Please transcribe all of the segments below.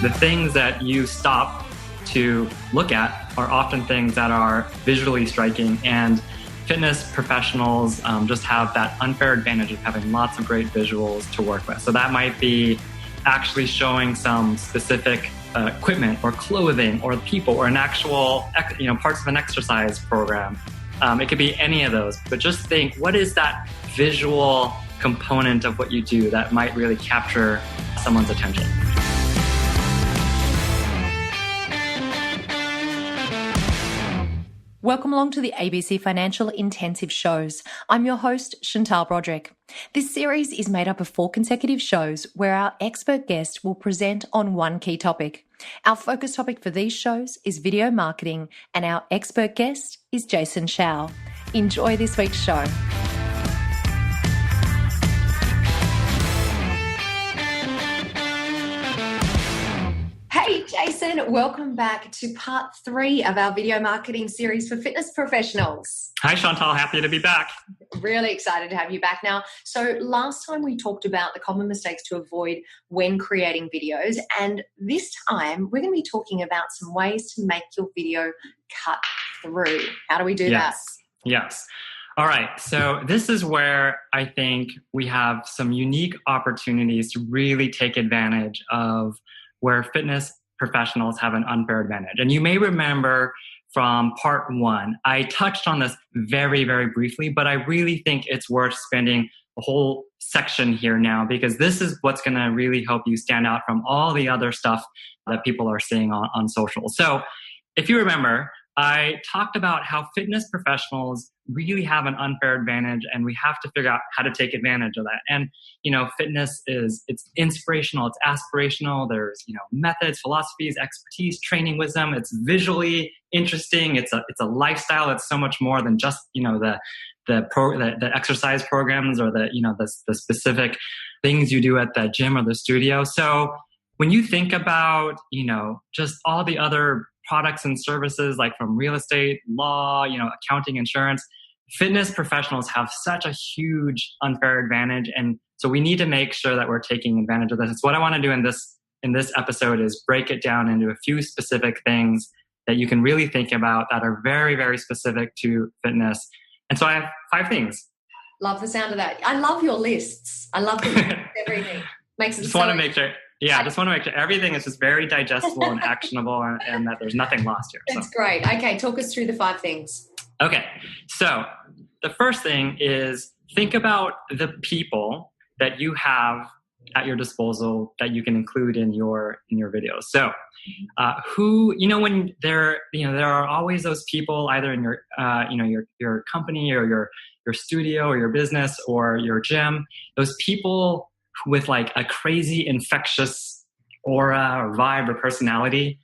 the things that you stop to look at are often things that are visually striking, and fitness professionals just have that unfair advantage of having lots of great visuals to work with. So that might be actually showing some specific equipment or clothing or people or an actual, parts of an exercise program. It could be any of those, but just think, what is that visual component of what you do that might really capture someone's attention? Welcome along to the ABC Financial Intensive Shows. I'm your host, Chantal Broderick. This series is made up of 4 consecutive shows where our expert guest will present on one key topic. Our focus topic for these shows is video marketing, and our expert guest is Jason Hsiao. Enjoy this week's show. Hey, Jason, welcome back to part 3 of our video marketing series for fitness professionals. Hi, Chantal. Happy to be back. Really excited to have you back now. So last time we talked about the common mistakes to avoid when creating videos. And this time we're going to be talking about some ways to make your video cut through. How do we do that? Yes. All right. So this is where I think we have some unique opportunities to really take advantage of where fitness professionals have an unfair advantage. And you may remember from part 1, I touched on this very, very briefly, but I really think it's worth spending a whole section here now, because this is what's going to really help you stand out from all the other stuff that people are seeing on social. So if you remember, I talked about how fitness professionals really have an unfair advantage, and we have to figure out how to take advantage of that. And, fitness it's inspirational, it's aspirational. There's, methods, philosophies, expertise, training, wisdom. It's visually interesting. It's a lifestyle. It's so much more than just, the exercise programs or the specific things you do at the gym or the studio. So when you think about, just all the other products and services, like from real estate, law, accounting, insurance, fitness professionals have such a huge unfair advantage. And so we need to make sure that we're taking advantage of this. It's what I want to do in this episode is break it down into a few specific things that you can really think about that are very, very specific to fitness. And so I have 5 things. Love the sound of that. I love your lists. I love everything. Makes it just want to make sure. Yeah, I just want to make sure everything is just very digestible and actionable, and that there's nothing lost here. That's great. Okay, talk us through the 5 things. Okay, so the first thing is think about the people that you have at your disposal that you can include in your videos. So, when there are always those people either in your company or your studio or your business or your gym, those people with like a crazy infectious aura or vibe or personality.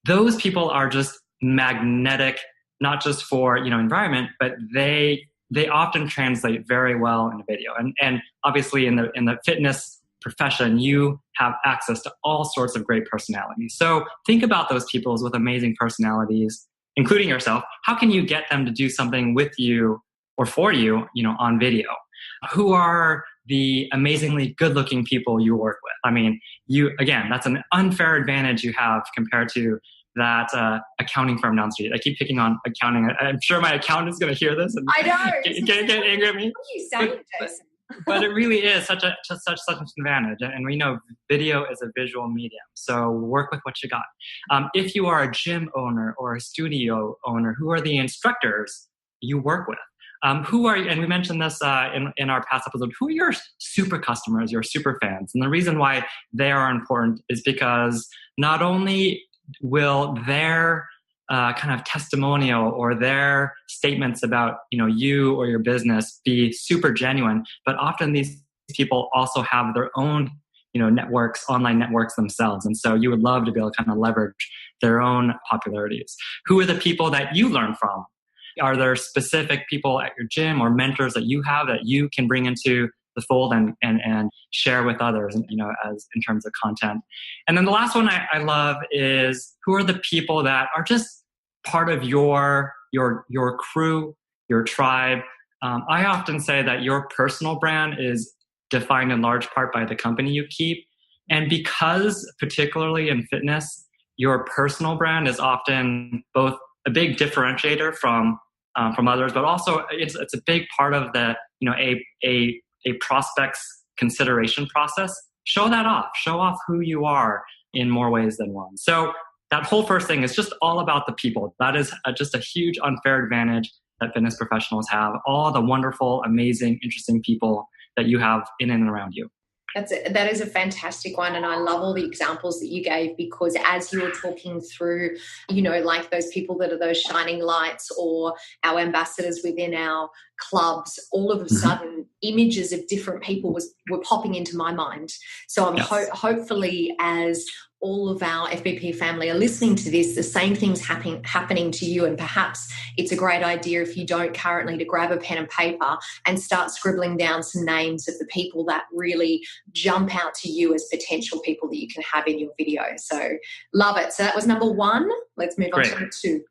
Those people are just magnetic, not just for, environment, but they often translate very well in a video. And obviously in the fitness profession, you have access to all sorts of great personalities. So think about those people with amazing personalities, including yourself. How can you get them to do something with you or for you, on video? Who are the amazingly good-looking people you work with? I mean, that's an unfair advantage you have compared to that accounting firm down the street. I keep picking on accounting. I'm sure my accountant is going to hear this and I know. get angry at me. What are you saying, Jason? But it really is such an advantage. And we know video is a visual medium. So work with what you got. If you are a gym owner or a studio owner, who are the instructors you work with? And we mentioned this in our past episode, who are your super customers, your super fans? And the reason why they are important is because not only will their kind of testimonial or their statements about you or your business be super genuine, but often these people also have their own networks, online networks themselves. And so you would love to be able to kind of leverage their own popularities. Who are the people that you learn from? Are there specific people at your gym or mentors that you have that you can bring into the fold and share with others, as in terms of content? And then the last one I love is, who are the people that are just part of your crew, your tribe? I often say that your personal brand is defined in large part by the company you keep. And because particularly in fitness, your personal brand is often both a big differentiator from others, but also it's a big part of the, a prospect's consideration process. Show that off. Show off who you are in more ways than one. So that whole first thing is just all about the people. That is just a huge unfair advantage that fitness professionals have. All the wonderful, amazing, interesting people that you have in and around you. That is a fantastic one. And I love all the examples that you gave, because as you were talking through, like those people that are those shining lights or our ambassadors within our clubs, all of a sudden images of different people were popping into my mind. So I'm hopefully, as all of our FBP family are listening to this, the same thing's happening to you. And perhaps it's a great idea, if you don't currently, to grab a pen and paper and start scribbling down some names of the people that really jump out to you as potential people that you can have in your video. So love it. So that was number one. Let's move on to number two.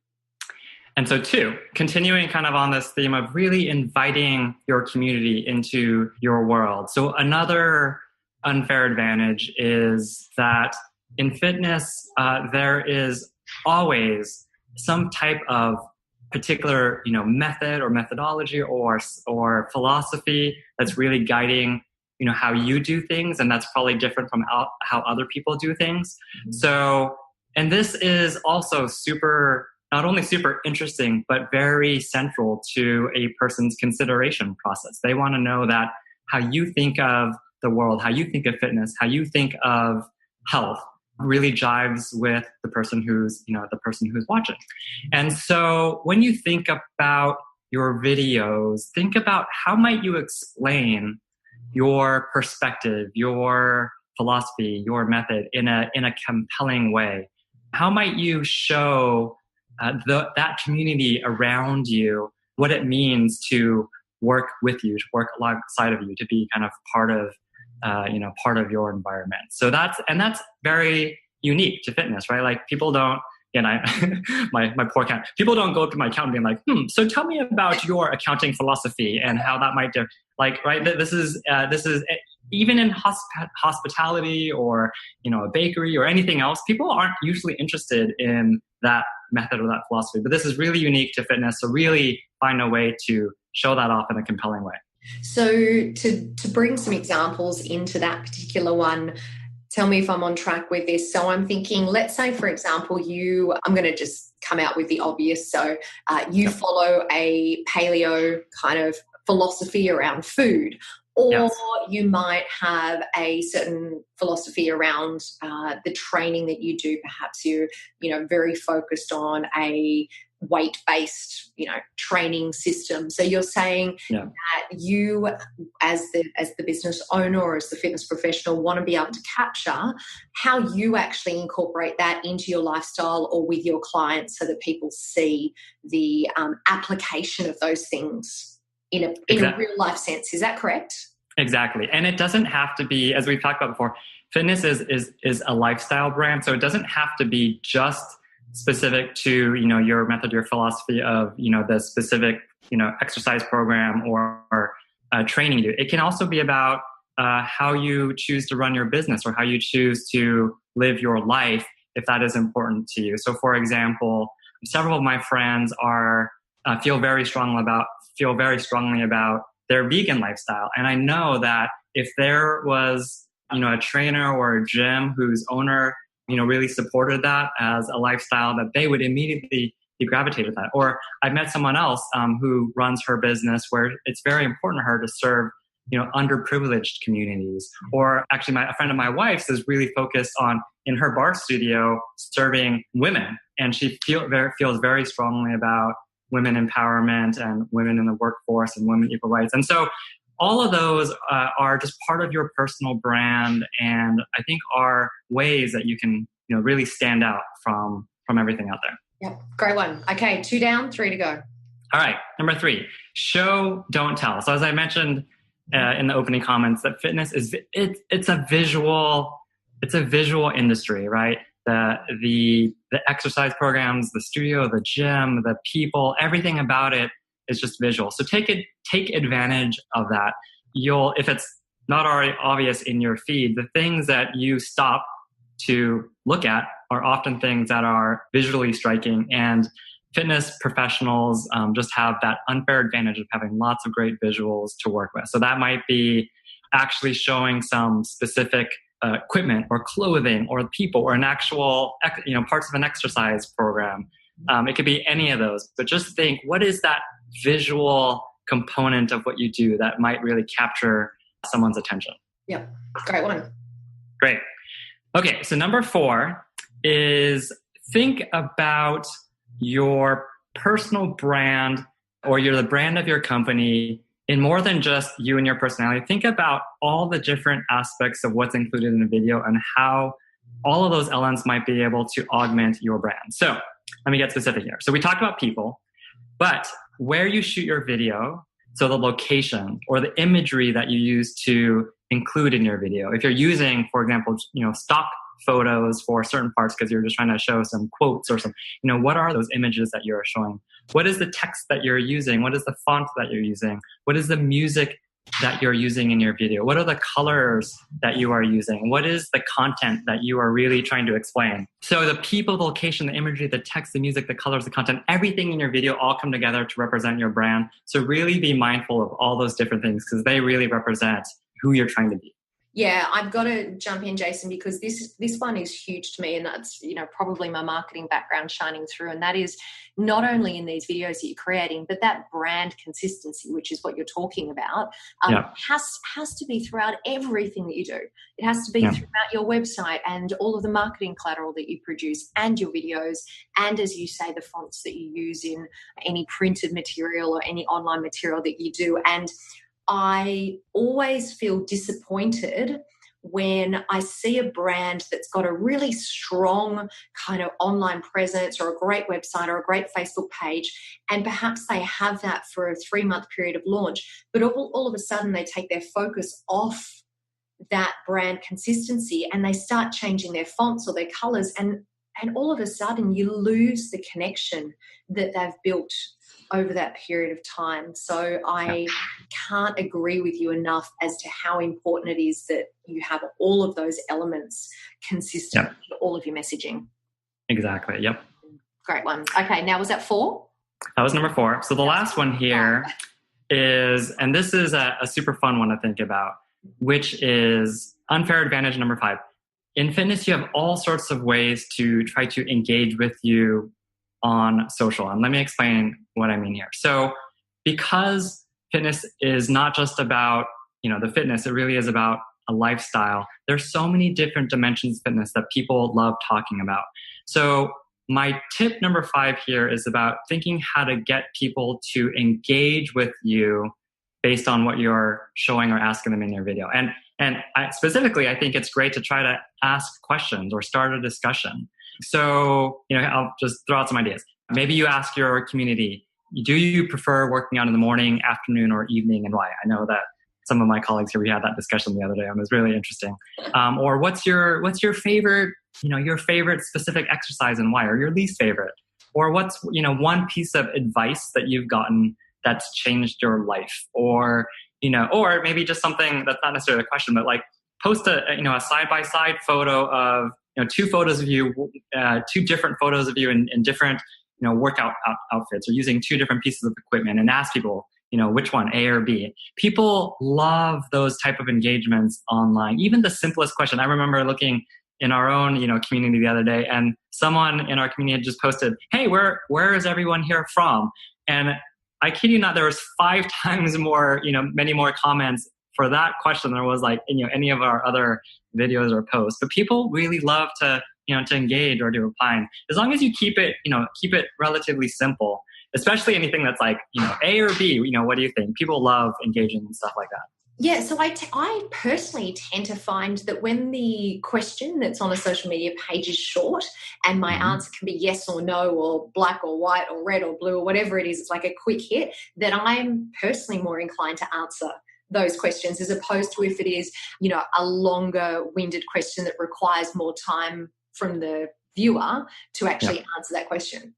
And so two, continuing kind of on this theme of really inviting your community into your world. So another unfair advantage is that in fitness, there is always some type of particular, method or methodology or philosophy that's really guiding, how you do things, and that's probably different from how other people do things. So, and this is also not only super interesting, but very central to a person's consideration process. They want to know that how you think of the world, how you think of fitness, how you think of health really jives with the person who's watching. And so when you think about your videos, think about how might you explain your perspective, your philosophy, your method in a compelling way. How might you show that community around you what it means to work with you, to work alongside of you, to be kind of part of your environment. So that's very unique to fitness, right? Like people don't, my poor accountant, people don't go to my accountant being like, so tell me about your accounting philosophy and how that might differ. Like, right? This is even in hospitality or, a bakery or anything else, people aren't usually interested in that method or that philosophy, but this is really unique to fitness. So really find a way to show that off in a compelling way. So to bring some examples into that particular one, tell me if I'm on track with this. So I'm thinking, let's say, for example, I'm going to just come out with the obvious. So you follow a paleo kind of philosophy around food, or you might have a certain philosophy around the training that you do. Perhaps you're, very focused on a weight-based, training system. So you're saying that you, as the business owner or as the fitness professional, want to be able to capture how you actually incorporate that into your lifestyle or with your clients, so that people see the application of those things in a real life sense. Is that correct? Exactly. And it doesn't have to be, as we've talked about before, fitness is a lifestyle brand. So it doesn't have to be just specific to, your method, your philosophy of, the specific, exercise program or training you do. It can also be about how you choose to run your business or how you choose to live your life, if that is important to you. So for example, several of my friends feel very strongly about their vegan lifestyle. And I know that if there was, a trainer or a gym whose owner, really supported that as a lifestyle, that they would immediately be gravitated to that. Or I met someone else who runs her business where it's very important to her to serve, underprivileged communities. Or actually a friend of my wife's is really focused on, in her bar studio, serving women. And she feels very strongly about women empowerment and women in the workforce and women equal rights. And so all of those are just part of your personal brand, and I think are ways that you can, really stand out from everything out there. Yeah, great one. Okay, 2 down, 3 to go. All right, number 3, show, don't tell. So as I mentioned in the opening comments, that fitness it's a visual industry, right? The exercise programs, the studio, the gym, the people, everything about it is just visual. So take advantage of that. If it's not already obvious in your feed, the things that you stop to look at are often things that are visually striking. And fitness professionals just have that unfair advantage of having lots of great visuals to work with. So that might be actually showing some specific equipment or clothing or people or an actual, parts of an exercise program. It could be any of those, but just think, what is that visual component of what you do that might really capture someone's attention? Yep. Great one. Great. Okay. So number 4 is think about your personal brand or the brand of your company in more than just you and your personality. Think about all the different aspects of what's included in a video and how all of those elements might be able to augment your brand. So let me get specific here. So we talked about people, but where you shoot your video, so the location or the imagery that you use to include in your video. If you're using, for example, stock photos for certain parts because you're just trying to show some quotes or some, what are those images that you're showing? What is the text that you're using? What is the font that you're using? What is the music that you're using in your video? What are the colors that you are using? What is the content that you are really trying to explain? So the people, the location, the imagery, the text, the music, the colors, the content, everything in your video all come together to represent your brand. So really be mindful of all those different things because they really represent who you're trying to be. Yeah, I've got to jump in, Jason, because this one is huge to me, and that's probably my marketing background shining through. And that is not only in these videos that you're creating, but that brand consistency, which is what you're talking about, has to be throughout everything that you do. It has to be throughout your website and all of the marketing collateral that you produce, and your videos, and as you say, the fonts that you use in any printed material or any online material that you do. And I always feel disappointed when I see a brand that's got a really strong kind of online presence or a great website or a great Facebook page, and perhaps they have that for a 3-month period of launch, but all of a sudden they take their focus off that brand consistency and they start changing their fonts or their colors, and all of a sudden you lose the connection that they've built over that period of time. So I can't agree with you enough as to how important it is that you have all of those elements consistent in all of your messaging. Exactly. Yep. Great one. Okay. Now, was that 4? That was number 4. So the last one here is, and this is a super fun one to think about, which is unfair advantage number 5. In fitness, you have all sorts of ways to try to engage with you on social. And let me explain what I mean here. So because fitness is not just about, the fitness, it really is about a lifestyle. There's so many different dimensions of fitness that people love talking about. So my tip number 5 here is about thinking how to get people to engage with you based on what you're showing or asking them in your video. And specifically, I think it's great to try to ask questions or start a discussion. So, I'll just throw out some ideas. Maybe you ask your community, do you prefer working out in the morning, afternoon, or evening, and why? I know that some of my colleagues here, we had that discussion the other day, and it was really interesting. Or what's your favorite, your favorite specific exercise and why, or your least favorite? Or what's, one piece of advice that you've gotten that's changed your life? Or, or maybe just something that's not necessarily a question, but like post a side-by-side photo of, 2 photos of you, 2 different photos of you in different, workout outfits, or using 2 different pieces of equipment, and ask people, which one, A or B. People love those type of engagements online. Even the simplest question. I remember looking in our own, community the other day, and someone in our community had just posted, "Hey, where is everyone here from?" And I kid you not, there was 5 times more, many more comments for that question than there was like, any of our other videos or posts. But people really love to engage or to reply. As long as you keep it relatively simple, especially anything that's like, A or B, what do you think? People love engaging and stuff like that. Yeah, so I personally tend to find that when the question that's on a social media page is short and my answer can be yes or no or black or white or red or blue or whatever it is, it's like a quick hit, that I'm personally more inclined to answer those questions as opposed to if it is, a longer winded question that requires more time from the viewer to actually answer that question.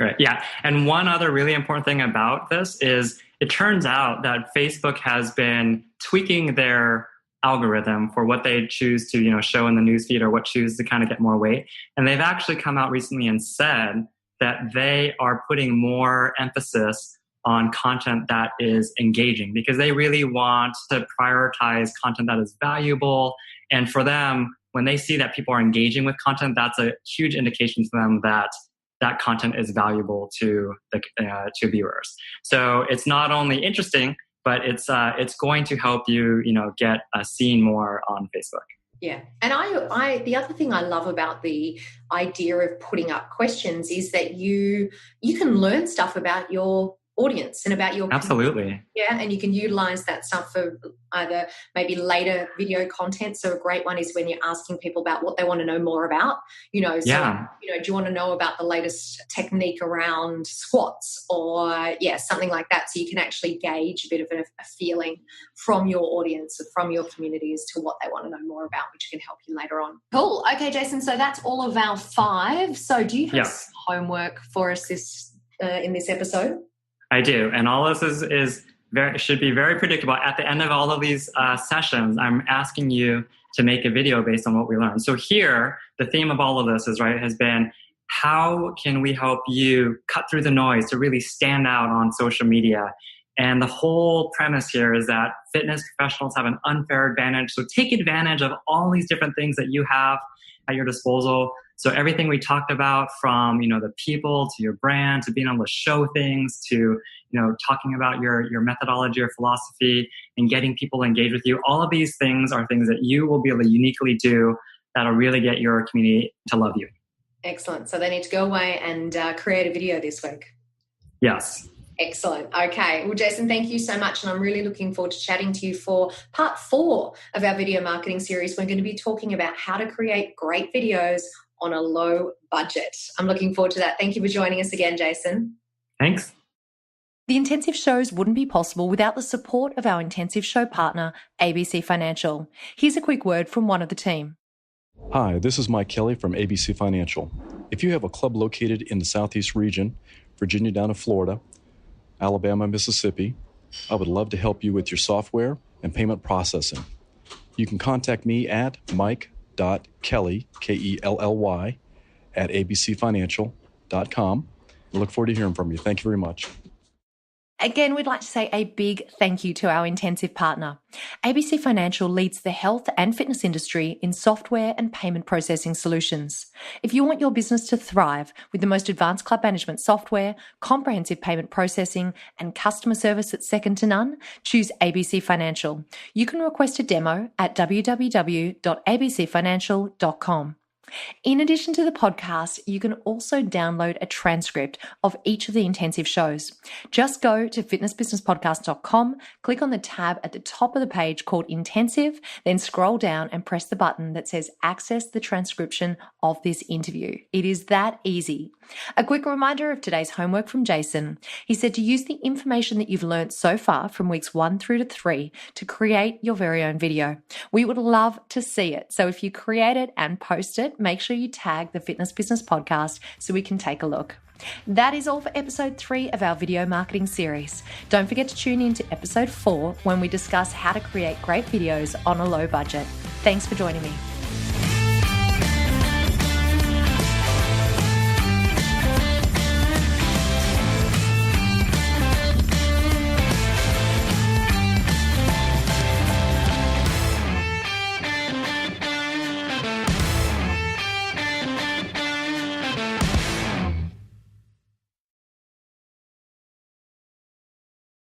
Right. Yeah. And one other really important thing about this is it turns out that Facebook has been tweaking their algorithm for what they choose to, show in the newsfeed or what choose to kind of get more weight. And they've actually come out recently and said that they are putting more emphasis on content that is engaging because they really want to prioritize content that is valuable. And for them, when they see that people are engaging with content, that's a huge indication to them that that content is valuable to viewers. So it's not only interesting, but it's going to help you, get seen more on Facebook. Yeah. And I the other thing I love about the idea of putting up questions is that you can learn stuff about your audience and about your Absolutely. Community. Yeah, and you can utilize that stuff for either maybe later video content. So a great one is when you're asking people about what they want to know more about, do you want to know about the latest technique around squats or something like that. So you can actually gauge a bit of a feeling from your audience, from your community as to what they want to know more about, which can help you later on. Cool. Okay, Jason. So that's all of our 5. So do you have some homework for us in this episode? I do. And all this should be very predictable. At the end of all of these sessions, I'm asking you to make a video based on what we learned. So here, the theme of all of this has been, how can we help you cut through the noise to really stand out on social media? And the whole premise here is that fitness professionals have an unfair advantage. So take advantage of all these different things that you have at your disposal. So everything we talked about, from the people to your brand to being able to show things to talking about your methodology or philosophy and getting people engaged with you, all of these things are things that you will be able to uniquely do that'll really get your community to love you. Excellent. So they need to go away and create a video this week. Yes. Excellent. Okay. Well, Jason, thank you so much. And I'm really looking forward to chatting to you for part 4 of our video marketing series. We're going to be talking about how to create great videos on a low budget. I'm looking forward to that. Thank you for joining us again, Jason. Thanks. The intensive shows wouldn't be possible without the support of our intensive show partner, ABC Financial. Here's a quick word from one of the team. Hi, this is Mike Kelly from ABC Financial. If you have a club located in the Southeast region, Virginia down to Florida, Alabama, Mississippi, I would love to help you with your software and payment processing. You can contact me at mike.kelly, Kelly, at abcfinancial.com. I look forward to hearing from you. Thank you very much. Again, we'd like to say a big thank you to our intensive partner. ABC Financial leads the health and fitness industry in software and payment processing solutions. If you want your business to thrive with the most advanced club management software, comprehensive payment processing, and customer service that's second to none, choose ABC Financial. You can request a demo at www.abcfinancial.com. In addition to the podcast, you can also download a transcript of each of the intensive shows. Just go to fitnessbusinesspodcast.com, click on the tab at the top of the page called Intensive, then scroll down and press the button that says Access the transcription of this interview. It is that easy. A quick reminder of today's homework from Jason. He said to use the information that you've learned so far from weeks 1 through to 3 to create your very own video. We would love to see it. So if you create it and post it, make sure you tag the Fitness Business Podcast so we can take a look. That is all for episode 3 of our video marketing series. Don't forget to tune in to episode 4 when we discuss how to create great videos on a low budget. Thanks for joining me.